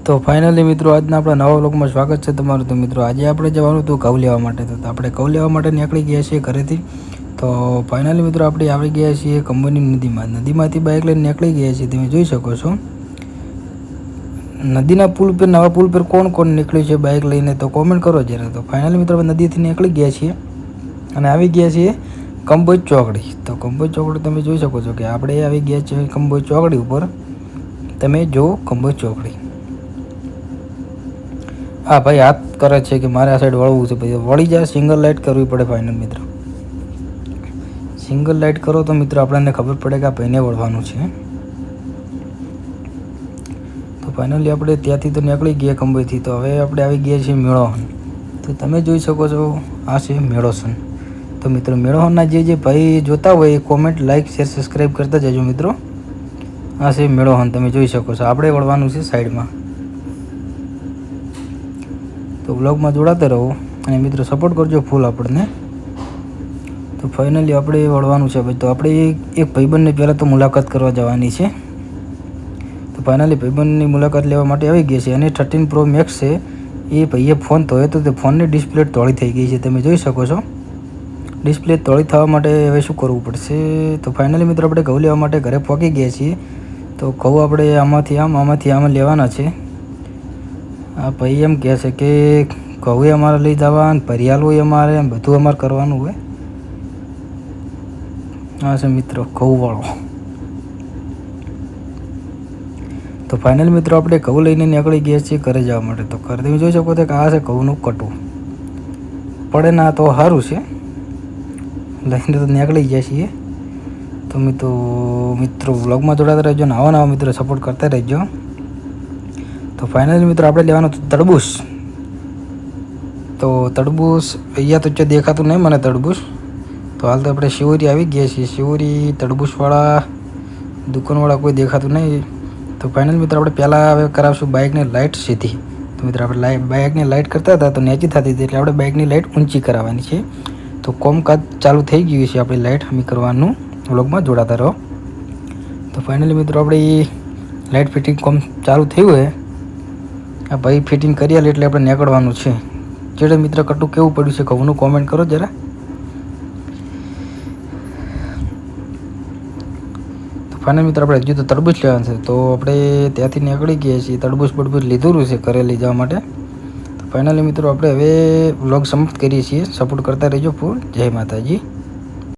તો ફાઇનલી મિત્રો આજના આપણા નવા વ્લોગમાં સ્વાગત છે તમારું. તો મિત્રો આજે આપણે જવાનું હતું ઘઉં લેવા માટે. તો આપણે ઘઉં લેવા માટે નીકળી ગયા છીએ ઘરેથી. તો ફાઇનલી મિત્રો આપણે આવી ગયા છીએ કંબોની નદીમાંથી બાઇક લઈને નીકળી ગયા છીએ. તમે જોઈ શકો છો નદીના પુલ પર, નવા પુલ પર કોણ નીકળ્યું છે બાઇક લઈને તો કોમેન્ટ કરો જરા. તો ફાઇનલી મિત્રો આપણે નદીથી નીકળી ગયા છીએ અને આવી ગયા છીએ કંબોજ ચોકડી. તો કંબોજ ચોકડી તમે જોઈ શકો છો કે આપણે આવી ગયા છીએ કંબોજ ચોકડી ઉપર. તમે જો કંબોજ ચોકડી. હા ભાઈ હાથ કરે છે કે મારે આ સાઈડ વળવું છે. ભાઈ વળી જાય, સિંગલ લાઇટ કરવી પડે. ફાઇનલ મિત્રો સિંગલ લાઇટ કરો તો મિત્રો આપણને ખબર પડે કે આ ભાઈને વળવાનું છે. તો ફાઇનલી આપણે ત્યાંથી તો નીકળી ગયા કંબોજથી. તો હવે આપણે આવી ગયા છીએ મેળોહન. તો તમે જોઈ શકો છો આ છે મેળોસન. તો મિત્રો મેળોહનના જે ભાઈ જોતા હોય એ કોમેન્ટ, લાઇક, શેર, સબસ્ક્રાઈબ કરતા જજો મિત્રો. આ છે મેળોહન, તમે જોઈ શકો છો. આપણે વળવાનું છે સાઈડમાં. તો વ્લોગમાં જોડાતા રહો અને મિત્રો સપોર્ટ કરજો ફૂલ આપણને. તો ફાઇનલી આપણે વળવાનું છે ભાઈ. તો આપણે એક ભાઈબંધને પહેલાં તો મુલાકાત કરવા જવાની છે. તો ફાઇનલી ભાઈબંધની મુલાકાત લેવા માટે આવી ગયા છે. અને 13 Pro Max છે. એ ભાઈએ ફોન ધોયો તો તે ફોનની ડિસ્પ્લે તોડી થઈ ગઈ છે. તમે જોઈ શકો છો. ડિસ્પ્લે તોડી થવા માટે હવે શું કરવું પડશે? તો ફાઇનલી મિત્રો આપણે ઘઉં લેવા માટે ઘરે પહોંચી ગયા છીએ. તો ઘઉં આપણે આમાંથી આમ લેવાના છે. આ ભાઈ એમ કહે છે કે ઘઉં અમારે લઈ જવા, ભરિયાલું અમારે, બધું અમારે કરવાનું હોય. હા છે મિત્રો ઘઉંવાળો. તો ફાઇનલ મિત્રો આપણે ઘઉં લઈને નીકળી ગયા છીએ ઘરે જવા માટે. તો ઘરે તમે જોઈ શકો છો કે આ છે ઘઉંનું કટું. પડે ના તો સારું છે, લઈને તો નીકળી ગયા છીએ. તો મિત્રો વ્લોગમાં જોડાતા રહેજો ને આવા મિત્રો સપોર્ટ કરતા રહેજો. તો ફાઇનલી મિત્રો આપણે લેવાનું હતું તરબૂચ. તો તરબૂચ અહીંયા તો દેખાતું નહીં મને તરબૂચ. તો હાલ તો આપણે શિવોરી આવી ગયા છીએ. શિવોરી તરબૂચવાળા દુકાનવાળા કોઈ દેખાતું નહીં. તો ફાઇનલ મિત્રો આપણે પહેલાં હવે કરાવશું બાઇકની લાઇટ સીધી. તો મિત્રો આપણે બાઇકની લાઇટ કરતા હતા તો નીચી થતી હતી, એટલે આપણે બાઇકની લાઇટ ઊંચી કરાવવાની છે. તો કોમકાજ ચાલુ થઈ ગયું છે આપણી લાઇટ હમી કરવાનું. વ્લોગમાં જોડાતા રહો. તો ફાઇનલી મિત્રો આપણે લાઇટ ફિટિંગ કોમ ચાલુ થયું હોય. આ ભાઈ ફિટિંગ કરી આલે એટલે આપણે નીકળવાનું છે. જેડે મિત્ર કટું કેવું પડ્યું છે ઘઉંનું કોમેન્ટ કરો જરા. તો ફાઇનલ મિત્ર આપણે હજુ તો તરબૂચ લેવાનું છે. તો આપણે ત્યાંથી નીકળી ગયા છીએ. તરબૂચ લીધું છે ઘરે લઈ જવા માટે. તો ફાઇનલી મિત્રો આપણે હવે વ્લોગ સમાપ્ત કરીએ છીએ. સપોર્ટ કરતા રહેજો ફૂલ. જય માતાજી.